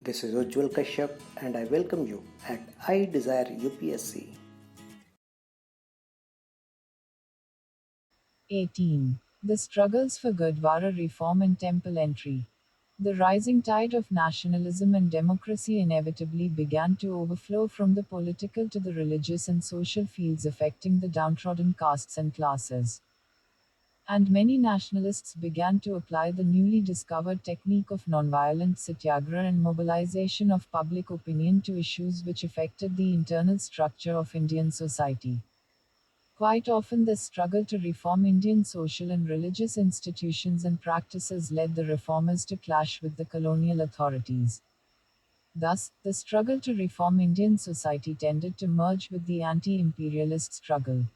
This is Ujjwal Kashyap and I welcome you at I Desire UPSC. 18. The struggles for Gurdwara reform and temple entry. The rising tide of nationalism and democracy inevitably began to overflow from the political to the religious and social fields, affecting the downtrodden castes and classes. And many nationalists began to apply the newly discovered technique of nonviolent satyagraha and mobilization of public opinion to issues which affected the internal structure of Indian society. Quite often, the struggle to reform Indian social and religious institutions and practices led the reformers to clash with the colonial authorities. Thus, the struggle to reform Indian society tended to merge with the anti imperialist struggle.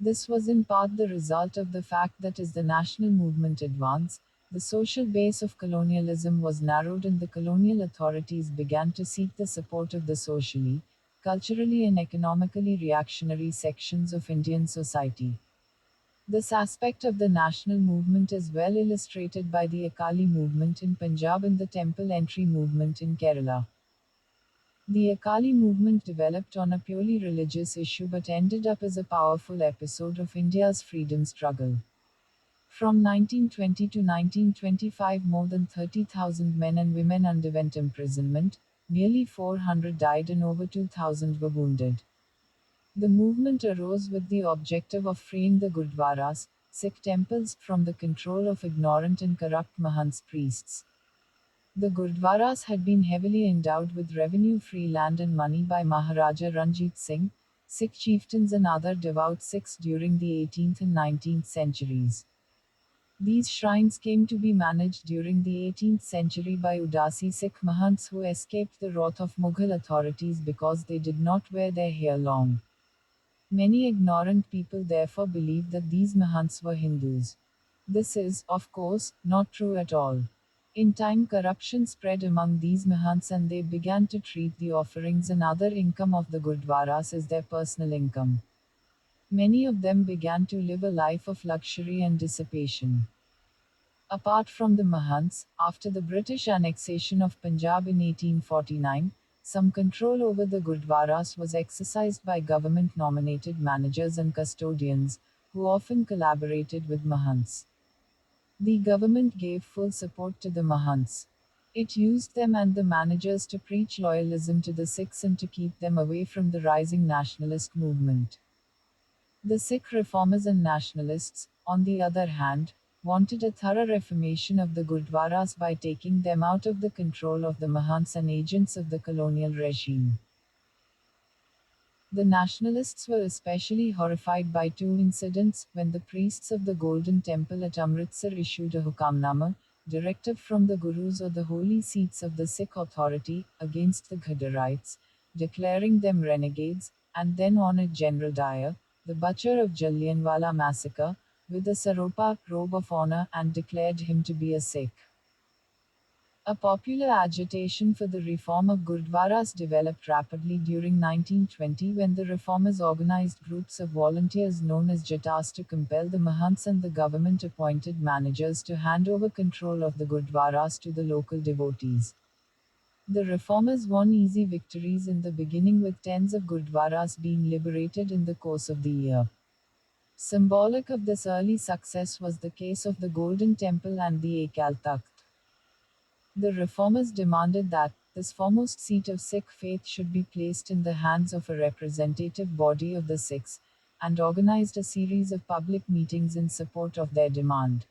This was in part the result of the fact that as the national movement advanced, the social base of colonialism was narrowed and the colonial authorities began to seek the support of the socially, culturally, and economically reactionary sections of Indian society. This aspect of the national movement is well illustrated by the Akali movement in Punjab and the temple entry movement in Kerala. The Akali movement developed on a purely religious issue but ended up as a powerful episode of India's freedom struggle. From 1920 to 1925, more than 30,000 men and women underwent imprisonment, nearly 400 died, and over 2,000 were wounded. The movement arose with the objective of freeing the Gurdwaras, Sikh temples, from the control of ignorant and corrupt Mahants priests. The Gurdwaras had been heavily endowed with revenue-free land and money by Maharaja Ranjit Singh, Sikh chieftains and other devout Sikhs during the 18th and 19th centuries. These shrines came to be managed during the 18th century by Udasi Sikh Mahants who escaped the wrath of Mughal authorities because they did not wear their hair long. Many ignorant people therefore believed that these Mahants were Hindus. This is, of course, not true at all. In time, corruption spread among these Mahants and they began to treat the offerings and other income of the Gurdwaras as their personal income. Many of them began to live a life of luxury and dissipation. Apart from the Mahants, after the British annexation of Punjab in 1849, some control over the Gurdwaras was exercised by government nominated managers and custodians, who often collaborated with Mahants. The government gave full support to the Mahants. It used them and the managers to preach loyalism to the Sikhs and to keep them away from the rising nationalist movement. The Sikh reformers and nationalists, on the other hand, wanted a thorough reformation of the Gurdwaras by taking them out of the control of the Mahants and agents of the colonial regime. The nationalists were especially horrified by two incidents when the priests of the Golden Temple at Amritsar issued a hukamnama, directive from the Gurus or the holy seats of the Sikh authority, against the Ghadarites, declaring them renegades, and then honored General Dyer, the butcher of Jallianwala massacre, with a saropa, robe of honor, and declared him to be a Sikh. A popular agitation for the reform of Gurdwaras developed rapidly during 1920 when the reformers organized groups of volunteers known as Jatas to compel the Mahants and the government appointed managers to hand over control of the Gurdwaras to the local devotees. The reformers won easy victories in the beginning with tens of Gurdwaras being liberated in the course of the year. Symbolic of this early success was the case of the Golden Temple and the Akal Takht. The reformers demanded that this foremost seat of Sikh faith should be placed in the hands of a representative body of the Sikhs, and organized a series of public meetings in support of their demand.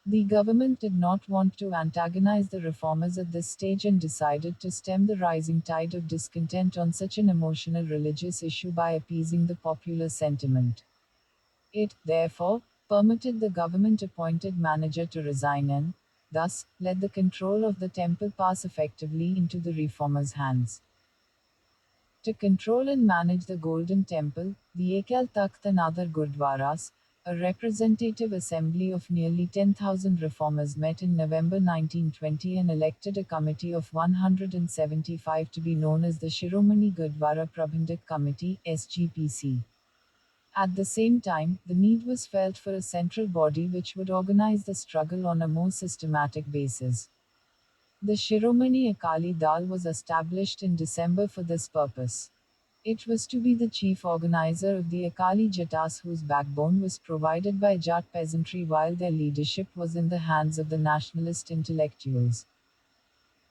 The government did not want to antagonize the reformers at this stage and decided to stem the rising tide of discontent on such an emotional religious issue by appeasing the popular sentiment. It, therefore, permitted the government appointed manager to resign and, thus, let the control of the temple pass effectively into the reformers' hands. To control and manage the Golden Temple, the Akal Takht and other Gurdwaras, a representative assembly of nearly 10,000 reformers met in November 1920 and elected a committee of 175 to be known as the Shiromani Gurdwara Prabandhak Committee (SGPC). At the same time, the need was felt for a central body which would organize the struggle on a more systematic basis. The Shiromani Akali Dal was established in December for this purpose. It was to be the chief organizer of the Akali Jatas whose backbone was provided by Jat peasantry while their leadership was in the hands of the nationalist intellectuals.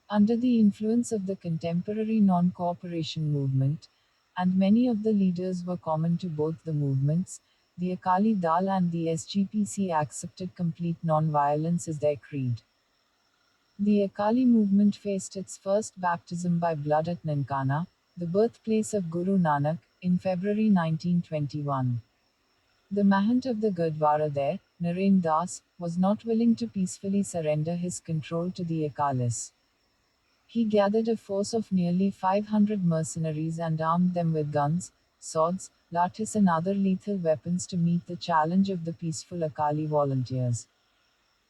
Under the influence of the contemporary non-cooperation movement, and many of the leaders were common to both the movements, the Akali Dal and the SGPC accepted complete non-violence as their creed. The Akali movement faced its first baptism by blood at Nankana, the birthplace of Guru Nanak, in February 1921. The Mahant of the Gurdwara there, Naren Das, was not willing to peacefully surrender his control to the Akalis. He gathered a force of nearly 500 mercenaries and armed them with guns, swords, lathis and other lethal weapons to meet the challenge of the peaceful Akali volunteers.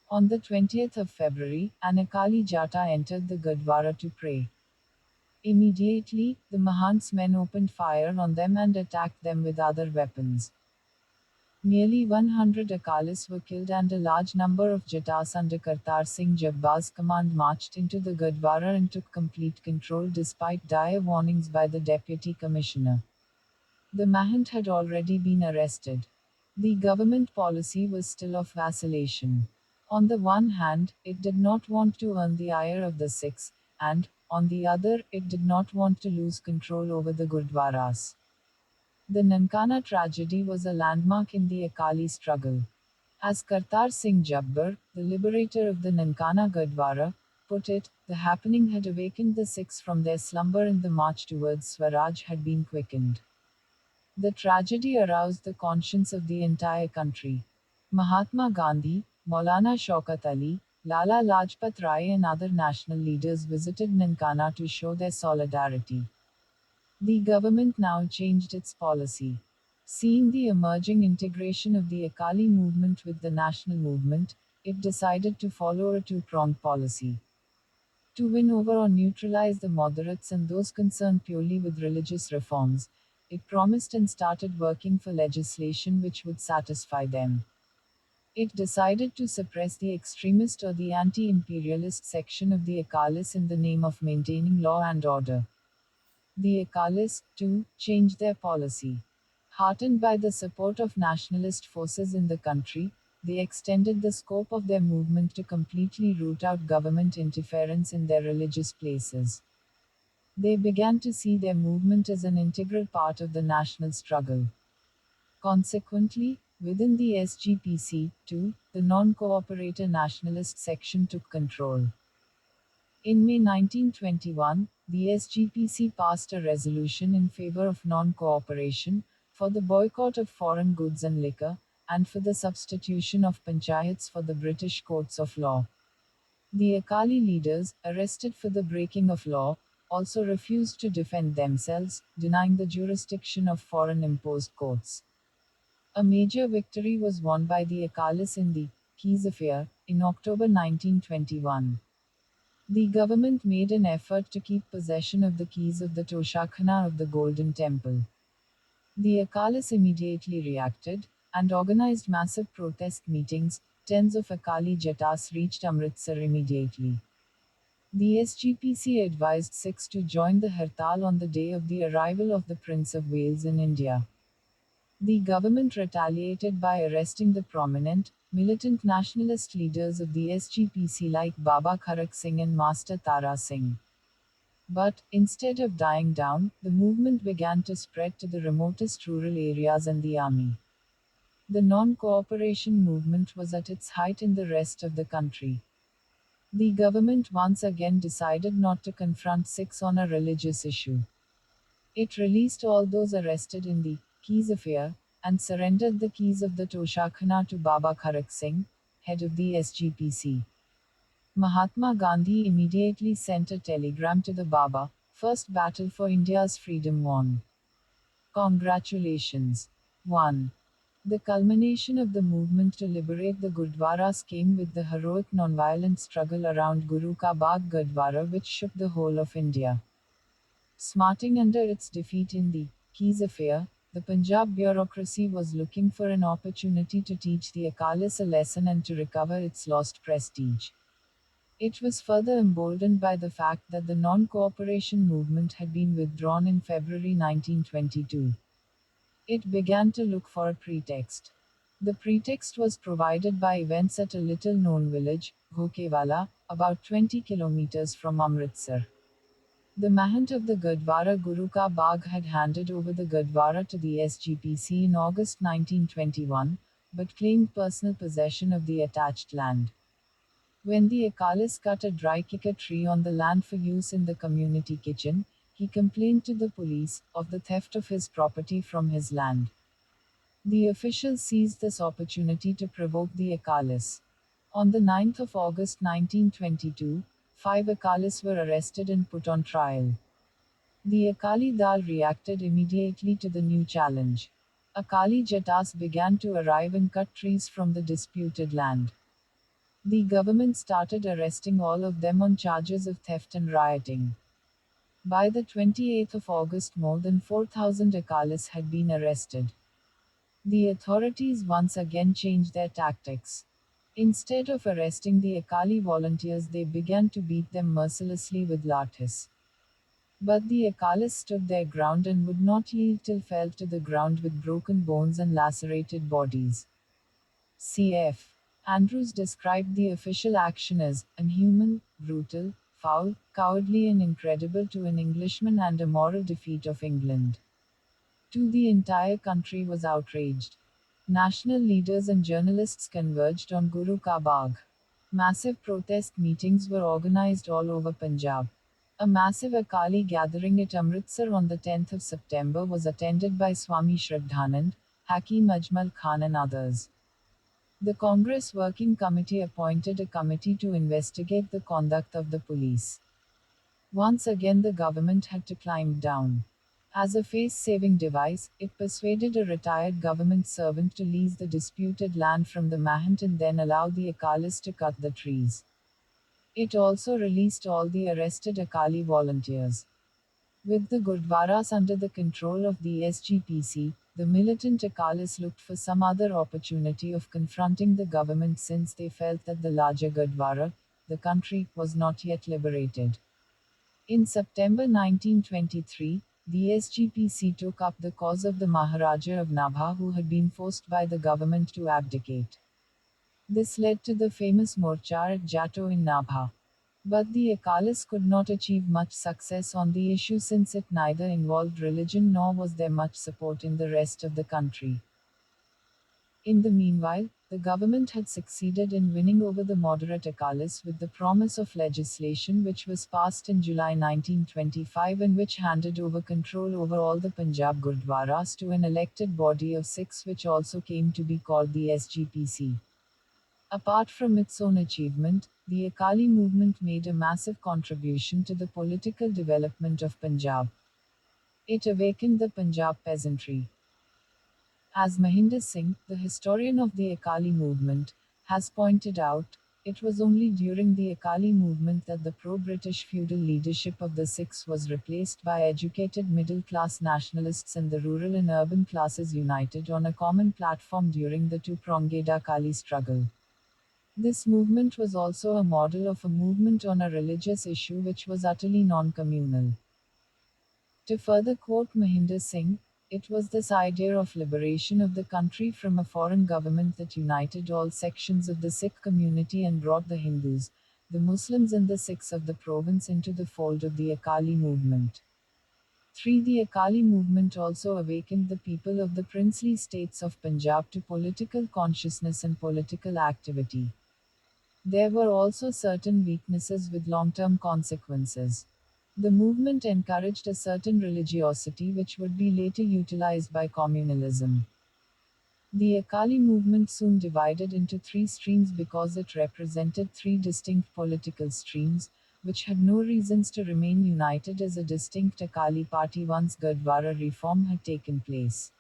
On the 20th of February, an Akali Jata entered the Gurdwara to pray. Immediately, the Mahant's men opened fire on them and attacked them with other weapons. Nearly 100 Akalis were killed and a large number of Jatas under Kartar Singh Jabbar's command marched into the Gurdwara and took complete control despite dire warnings by the Deputy Commissioner. The Mahant had already been arrested. The government policy was still of vacillation. On the one hand, it did not want to earn the ire of the Sikhs, and, on the other, it did not want to lose control over the Gurdwaras. The Nankana tragedy was a landmark in the Akali struggle. As Kartar Singh Jabbar, the liberator of the Nankana Gurdwara, put it, the happening had awakened the Sikhs from their slumber and the march towards Swaraj had been quickened. The tragedy aroused the conscience of the entire country. Mahatma Gandhi, Maulana Shaukat Ali, Lala Lajpat Rai and other national leaders visited Nankana to show their solidarity. The government now changed its policy. Seeing the emerging integration of the Akali movement with the national movement, it decided to follow a two-pronged policy. To win over or neutralize the moderates and those concerned purely with religious reforms, it promised and started working for legislation which would satisfy them. It decided to suppress the extremist or the anti-imperialist section of the Akalis in the name of maintaining law and order. The Akalis, too, changed their policy. Heartened by the support of nationalist forces in the country, they extended the scope of their movement to completely root out government interference in their religious places. They began to see their movement as an integral part of the national struggle. Consequently, within the SGPC, too, the non-cooperator nationalist section took control. In May 1921, the SGPC passed a resolution in favor of non-cooperation, for the boycott of foreign goods and liquor, and for the substitution of panchayats for the British courts of law. The Akali leaders, arrested for the breaking of law, also refused to defend themselves, denying the jurisdiction of foreign imposed courts. A major victory was won by the Akalis in the Keys affair in October 1921. The government made an effort to keep possession of the keys of the Toshakhana of the Golden Temple. The Akalis immediately reacted and organized massive protest meetings. Tens of Akali Jatas reached Amritsar immediately. The SGPC advised Sikhs to join the Hartal on the day of the arrival of the Prince of Wales in India. The government retaliated by arresting the prominent, militant nationalist leaders of the SGPC like Baba Kharak Singh and Master Tara Singh. But, instead of dying down, the movement began to spread to the remotest rural areas and the army. The non-cooperation movement was at its height in the rest of the country. The government once again decided not to confront Sikhs on a religious issue. It released all those arrested in the Keys affair, and surrendered the keys of the Toshakhana to Baba Kharak Singh, head of the SGPC. Mahatma Gandhi immediately sent a telegram to the Baba, first battle for India's freedom won. Congratulations. 1. The culmination of the movement to liberate the Gurdwaras came with the heroic nonviolent struggle around Guru Ka Bagh Gurdwara which shook the whole of India. Smarting under its defeat in the Keys affair, the Punjab bureaucracy was looking for an opportunity to teach the Akalis a lesson and to recover its lost prestige. It was further emboldened by the fact that the non-cooperation movement had been withdrawn in February 1922. It began to look for a pretext. The pretext was provided by events at a little-known village, Ghokewala, about 20 kilometers from Amritsar. The Mahant of the Gurdwara Guru Ka Bagh had handed over the Gurdwara to the SGPC in August 1921, but claimed personal possession of the attached land. When the Akalis cut a dry kikar tree on the land for use in the community kitchen, he complained to the police of the theft of his property from his land. The officials seized this opportunity to provoke the Akalis. On the 9th of August 1922, 5 Akalis were arrested and put on trial. The Akali Dal reacted immediately to the new challenge. Akali Jatas began to arrive and cut trees from the disputed land. The government started arresting all of them on charges of theft and rioting. By the 28th of August, more than 4,000 Akalis had been arrested. The authorities once again changed their tactics. Instead of arresting the Akali volunteers, they began to beat them mercilessly with lathis. But the Akalis stood their ground and would not yield till fell to the ground with broken bones and lacerated bodies. Cf. Andrews described the official action as inhuman, brutal, foul, cowardly, and incredible to an Englishman and a moral defeat of England. Too, the entire country was outraged. National leaders and journalists converged on Guru Ka Bagh. Massive protest meetings were organized all over Punjab. A massive Akali gathering at Amritsar on the 10th of September was attended by Swami Shraddhanand, Hakim Ajmal Khan, and others. The Congress Working Committee appointed a committee to investigate the conduct of the police. Once again, the government had to climb down. As a face saving device, it persuaded a retired government servant to lease the disputed land from the Mahant and then allow the Akalis to cut the trees. It also released all the arrested Akali volunteers. With the Gurdwaras under the control of the SGPC, the militant Akalis looked for some other opportunity of confronting the government since they felt that the larger Gurdwara, the country, was not yet liberated. In September 1923, the SGPC took up the cause of the Maharaja of Nabha, who had been forced by the government to abdicate. This led to the famous Morcha at Jatto in Nabha. But the Akalis could not achieve much success on the issue since it neither involved religion nor was there much support in the rest of the country. In the meanwhile, the government had succeeded in winning over the moderate Akalis with the promise of legislation which was passed in July 1925 and which handed over control over all the Punjab Gurdwaras to an elected body of six, which also came to be called the SGPC. Apart from its own achievement, the Akali movement made a massive contribution to the political development of Punjab. It awakened the Punjab peasantry. As Mahinder Singh, the historian of the Akali movement, has pointed out, it was only during the Akali movement that the pro-British feudal leadership of the Sikhs was replaced by educated middle-class nationalists, and the rural and urban classes united on a common platform during the two-pronged Akali struggle. This movement was also a model of a movement on a religious issue which was utterly non-communal. To further quote Mahinder Singh, it was this idea of liberation of the country from a foreign government that united all sections of the Sikh community and brought the Hindus, the Muslims, and the Sikhs of the province into the fold of the Akali movement. 3. The Akali movement also awakened the people of the princely states of Punjab to political consciousness and political activity. There were also certain weaknesses with long-term consequences. The movement encouraged a certain religiosity which would be later utilized by communalism. The Akali movement soon divided into three streams because it represented three distinct political streams, which had no reasons to remain united as a distinct Akali party once Gurdwara reform had taken place.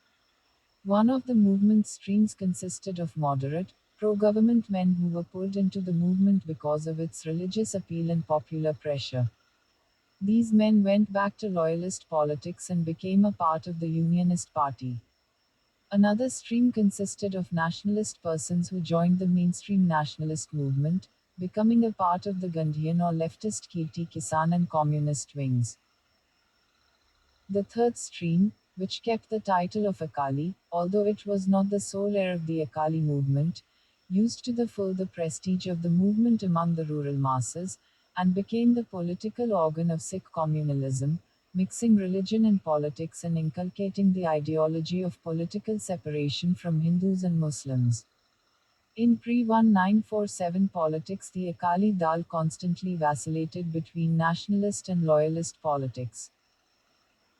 One of the movement's streams consisted of moderate, pro-government men who were pulled into the movement because of its religious appeal and popular pressure. These men went back to loyalist politics and became a part of the Unionist Party. Another stream consisted of nationalist persons who joined the mainstream nationalist movement, becoming a part of the Gandhian or leftist Kirti Kisan and communist wings. The third stream, which kept the title of Akali, although it was not the sole heir of the Akali movement, used to the full the prestige of the movement among the rural masses, and became the political organ of Sikh communalism, mixing religion and politics and inculcating the ideology of political separation from Hindus and Muslims. In pre-1947 politics, the Akali Dal constantly vacillated between nationalist and loyalist politics.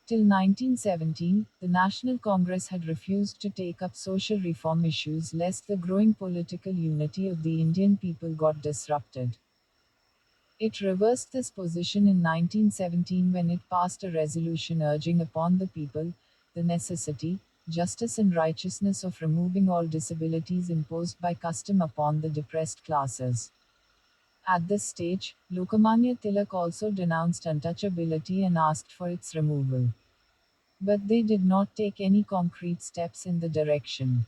Till 1917, the National Congress had refused to take up social reform issues lest the growing political unity of the Indian people got disrupted. It reversed this position in 1917 when it passed a resolution urging upon the people the necessity, justice, and righteousness of removing all disabilities imposed by custom upon the depressed classes. At this stage, Lokmanya Tilak also denounced untouchability and asked for its removal. But they did not take any concrete steps in the direction.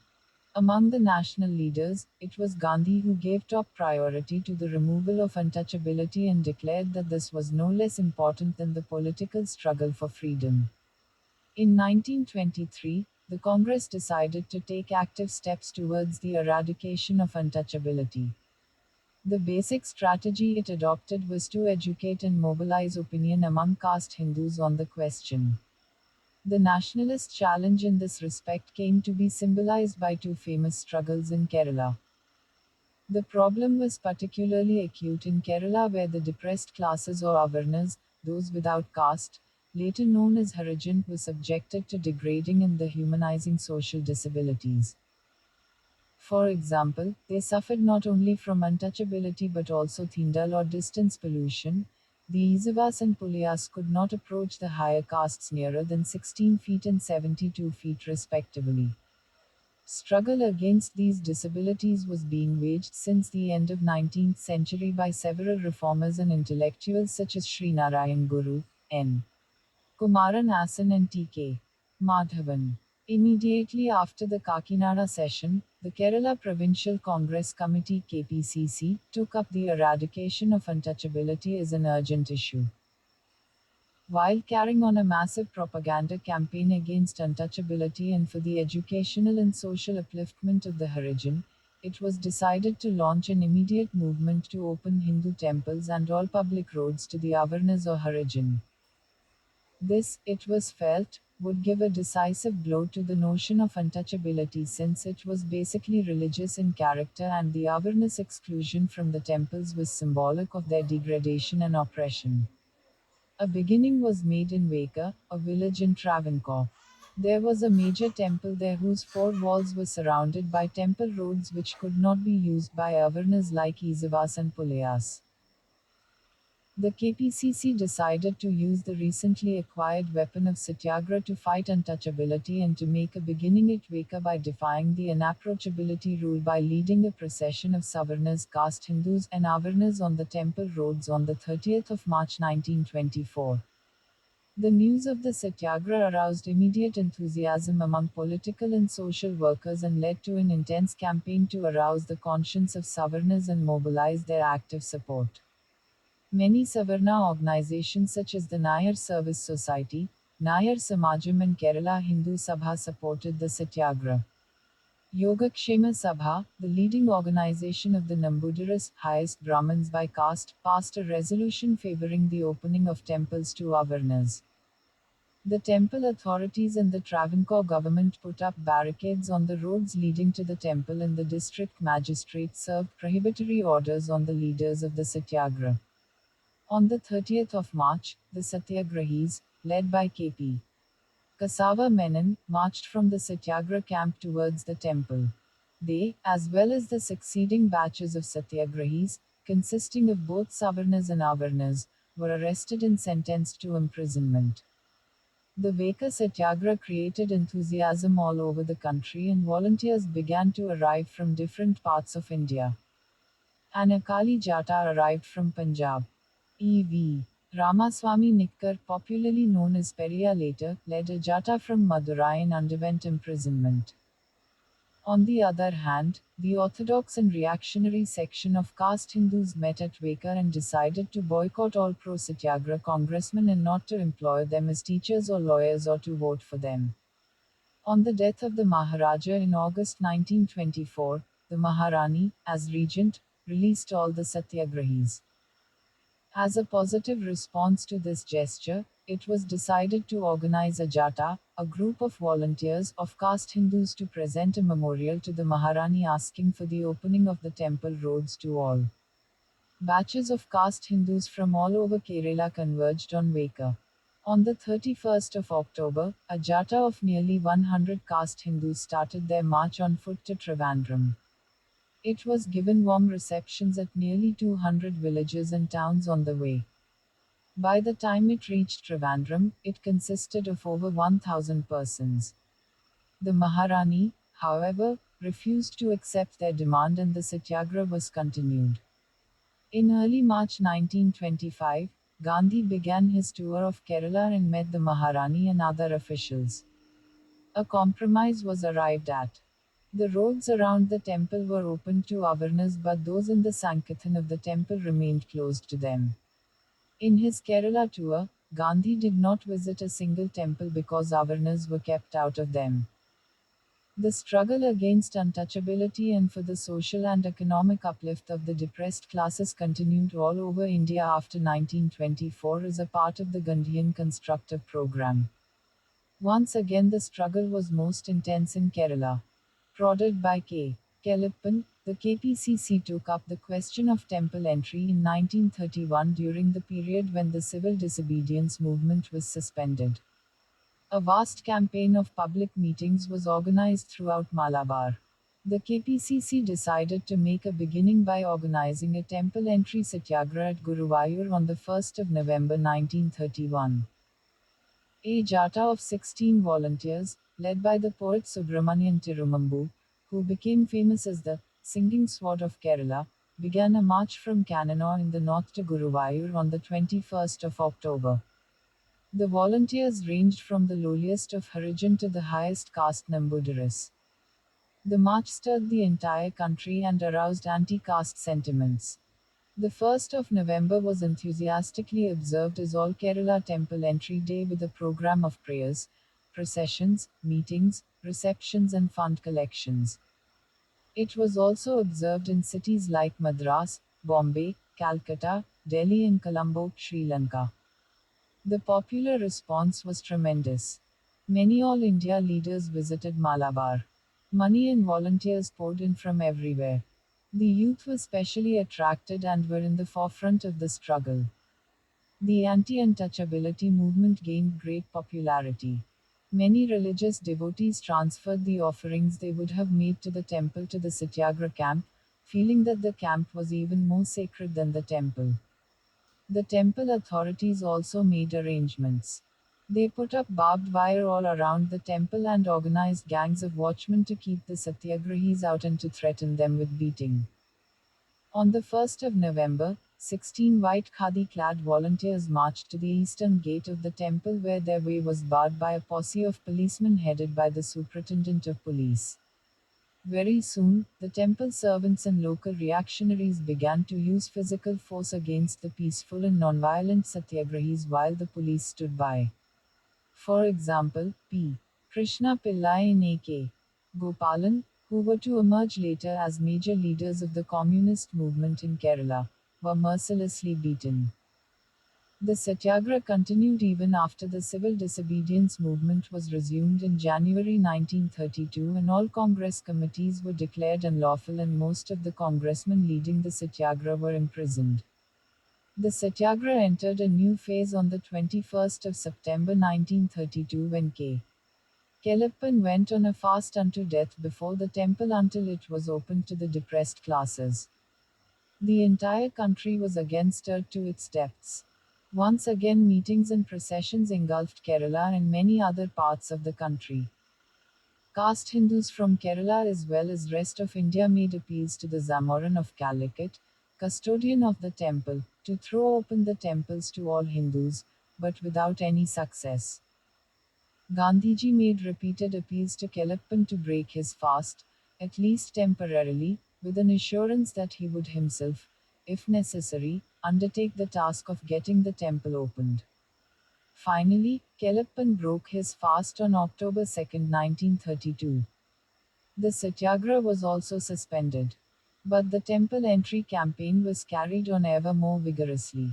Among the national leaders, it was Gandhi who gave top priority to the removal of untouchability and declared that this was no less important than the political struggle for freedom. In 1923, the Congress decided to take active steps towards the eradication of untouchability. The basic strategy it adopted was to educate and mobilize opinion among caste Hindus on the question. The nationalist challenge in this respect came to be symbolized by two famous struggles in Kerala. The problem was particularly acute in Kerala, where the depressed classes or Avarnas, those without caste, later known as Harijan, were subjected to degrading and dehumanizing social disabilities. For example, they suffered not only from untouchability but also Thindal or distance pollution. The Isavas and Pulayas could not approach the higher castes nearer than 16 feet and 72 feet respectively. Struggle against these disabilities was being waged since the end of 19th century by several reformers and intellectuals such as Srinarayan Guru, N. Kumaran Asan and T.K. Madhavan. Immediately after the Kakinada session, the Kerala Provincial Congress Committee (KPCC) took up the eradication of untouchability as an urgent issue. While carrying on a massive propaganda campaign against untouchability and for the educational and social upliftment of the Harijan, it was decided to launch an immediate movement to open Hindu temples and all public roads to the Avarnas or Harijan. This, it was felt, would give a decisive blow to the notion of untouchability since it was basically religious in character and the Awareness exclusion from the temples was symbolic of their degradation and oppression. A beginning was made in Veka, a village in Travancore. There was a major temple there whose four walls were surrounded by temple roads which could not be used by Avarnas like Isavas and Pulayas. The KPCC decided to use the recently acquired weapon of satyagraha to fight untouchability and to make a beginning at Veka by defying the unapproachability rule by leading a procession of Savarnas caste Hindus and Avarnas on the temple roads on the 30th of March 1924. The news of the satyagraha aroused immediate enthusiasm among political and social workers and led to an intense campaign to arouse the conscience of Savarnas and mobilize their active support. Many Savarna organizations such as the Nayar Service Society, Nayar Samajam and Kerala Hindu Sabha supported the satyagraha. Yogakshema Sabha, the leading organization of the Nambudiras, highest Brahmins by caste, passed a resolution favoring the opening of temples to Avarnas. The temple authorities and the Travancore government put up barricades on the roads leading to the temple and the district magistrate served prohibitory orders on the leaders of the satyagraha. On the 30th of March, the Satyagrahis, led by K.P. Kasava Menon, marched from the Satyagraha camp towards the temple. They, as well as the succeeding batches of Satyagrahis, consisting of both Savarnas and Avarnas, were arrested and sentenced to imprisonment. The Veka Satyagraha created enthusiasm all over the country and volunteers began to arrive from different parts of India. An Akali Jata arrived from Punjab. E.V. Ramaswamy Nikkar, popularly known as Periya later, led a Jata from Madurai and underwent imprisonment. On the other hand, the orthodox and reactionary section of caste Hindus met at Wakar and decided to boycott all pro-Satyagraha congressmen and not to employ them as teachers or lawyers or to vote for them. On the death of the Maharaja in August 1924, the Maharani, as regent, released all the Satyagrahis. As a positive response to this gesture, it was decided to organize a Jata, a group of volunteers of caste Hindus to present a memorial to the Maharani asking for the opening of the temple roads to all. Batches of caste Hindus from all over Kerala converged on Wakar. On the 31st of October, a Jata of nearly 100 caste Hindus started their march on foot to Trivandrum. It was given warm receptions at nearly 200 villages and towns on the way. By the time it reached Trivandrum, it consisted of over 1,000 persons. The Maharani, however, refused to accept their demand and the satyagraha was continued. In early March 1925, Gandhi began his tour of Kerala and met the Maharani and other officials. A compromise was arrived at. The roads around the temple were opened to Avarnas, but those in the Sankirtan of the temple remained closed to them. In his Kerala tour, Gandhi did not visit a single temple because Avarnas were kept out of them. The struggle against untouchability and for the social and economic uplift of the depressed classes continued all over India after 1924 as a part of the Gandhian constructive program. Once again, the struggle was most intense in Kerala. Prodded by K. Kelappan, the KPCC took up the question of temple entry in 1931 during the period when the civil disobedience movement was suspended. A vast campaign of public meetings was organized throughout Malabar. The KPCC decided to make a beginning by organizing a temple entry satyagraha at Guruvayur on the 1st of November 1931. A jata of 16 volunteers, led by the poet Subramanian Tirumambu, who became famous as the Singing Sword of Kerala, began a march from Kannanur in the north to Guruvayur on the 21st of October. The volunteers ranged from the lowliest of Harijan to the highest caste Nambudiris. The march stirred the entire country and aroused anti-caste sentiments. The 1st of November was enthusiastically observed as All Kerala Temple Entry Day with a program of prayers, processions, meetings, receptions and fund collections. It was also observed in cities like Madras, Bombay, Calcutta, Delhi and Colombo, Sri Lanka. The popular response was tremendous. Many All India leaders visited Malabar. Money and volunteers poured in from everywhere. The youth were specially attracted and were in the forefront of the struggle. The anti-untouchability movement gained great popularity. Many religious devotees transferred the offerings they would have made to the temple to the Satyagraha camp, feeling that the camp was even more sacred than the temple. The temple authorities also made arrangements. They put up barbed wire all around the temple and organized gangs of watchmen to keep the Satyagrahis out and to threaten them with beating. On the 1st of November, 16 white khadi clad volunteers marched to the eastern gate of the temple where their way was barred by a posse of policemen headed by the superintendent of police. Very soon, the temple servants and local reactionaries began to use physical force against the peaceful and nonviolent Satyagrahis while the police stood by. For example, P. Krishna Pillai and A.K. Gopalan, who were to emerge later as major leaders of the communist movement in Kerala, were mercilessly beaten. The satyagraha continued even after the civil disobedience movement was resumed in January 1932 and all Congress committees were declared unlawful and most of the congressmen leading the satyagraha were imprisoned. The satyagraha entered a new phase on the 21st of September 1932 when K. Kelappan went on a fast unto death before the temple until it was opened to the depressed classes. The entire country was again stirred to its depths. Once again, meetings and processions engulfed Kerala and many other parts of the country. Caste Hindus from Kerala as well as rest of India made appeals to the Zamorin of Calicut, custodian of the temple, to throw open the temples to all Hindus, but without any success. Gandhiji made repeated appeals to Kelappan to break his fast, at least temporarily, with an assurance that he would himself, if necessary, undertake the task of getting the temple opened. Finally, Kelappan broke his fast on October 2, 1932. The satyagraha was also suspended. But the temple entry campaign was carried on ever more vigorously.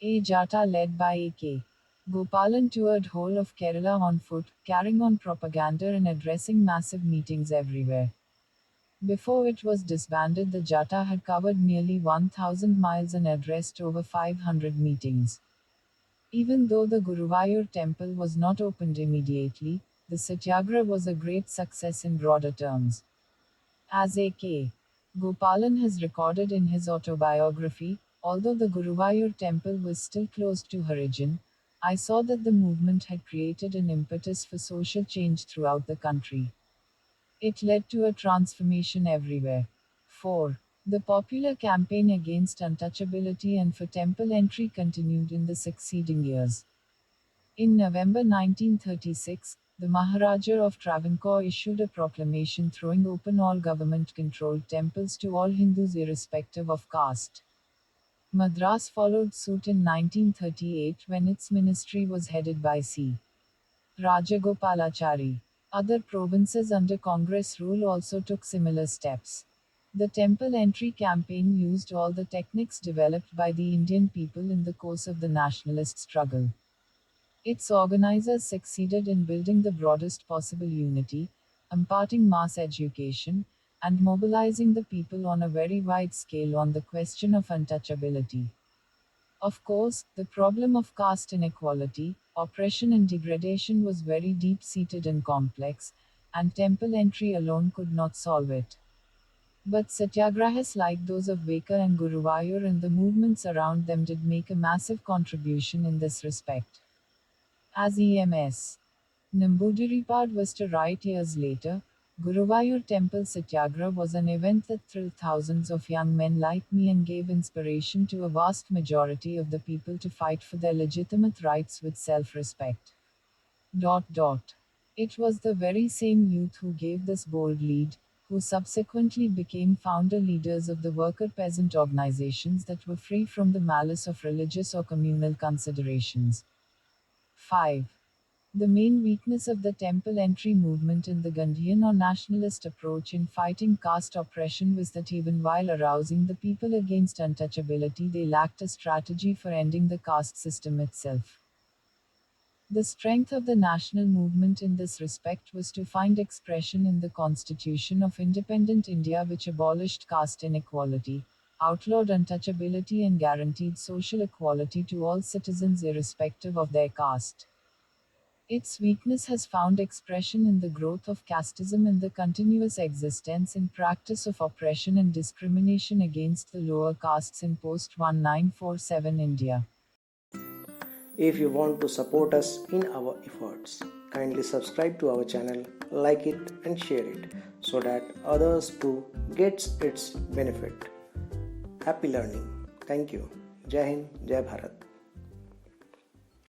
A Jata led by A.K. Gopalan toured whole of Kerala on foot, carrying on propaganda and addressing massive meetings everywhere. Before it was disbanded, the Jata had covered nearly 1,000 miles and addressed over 500 meetings. Even though the Guruvayur temple was not opened immediately, the satyagraha was a great success in broader terms. As A.K. Gopalan has recorded in his autobiography, although the Guruvayur temple was still closed to Harijan, I saw that the movement had created an impetus for social change throughout the country. It led to a transformation everywhere. 4. The popular campaign against untouchability and for temple entry continued in the succeeding years. In November 1936, the Maharaja of Travancore issued a proclamation throwing open all government-controlled temples to all Hindus irrespective of caste. Madras followed suit in 1938 when its ministry was headed by C. Rajagopalachari. Other provinces under Congress rule also took similar steps. The temple entry campaign used all the techniques developed by the Indian people in the course of the nationalist struggle. Its organizers succeeded in building the broadest possible unity, imparting mass education, and mobilizing the people on a very wide scale on the question of untouchability. Of course, the problem of caste inequality, oppression, and degradation was very deep seated and complex, and temple entry alone could not solve it. But satyagrahas like those of Veka and Guruvayur and the movements around them did make a massive contribution in this respect. As EMS. Namboodiripad was to write years later, Guruvayur Temple Satyagraha was an event that thrilled thousands of young men like me and gave inspiration to a vast majority of the people to fight for their legitimate rights with self-respect. It was the very same youth who gave this bold lead, who subsequently became founder leaders of the worker peasant organizations that were free from the malice of religious or communal considerations. 5. The main weakness of the temple entry movement in the Gandhian or nationalist approach in fighting caste oppression was that even while arousing the people against untouchability, they lacked a strategy for ending the caste system itself. The strength of the national movement in this respect was to find expression in the Constitution of Independent India, which abolished caste inequality, outlawed untouchability, and guaranteed social equality to all citizens irrespective of their caste. Its weakness has found expression in the growth of casteism and the continuous existence and practice of oppression and discrimination against the lower castes in post 1947 India. If you want to support us in our efforts, kindly subscribe to our channel, like it and share it so that others too gets its benefit. Happy learning. Thank you. Jai Hind, Jai Bharat.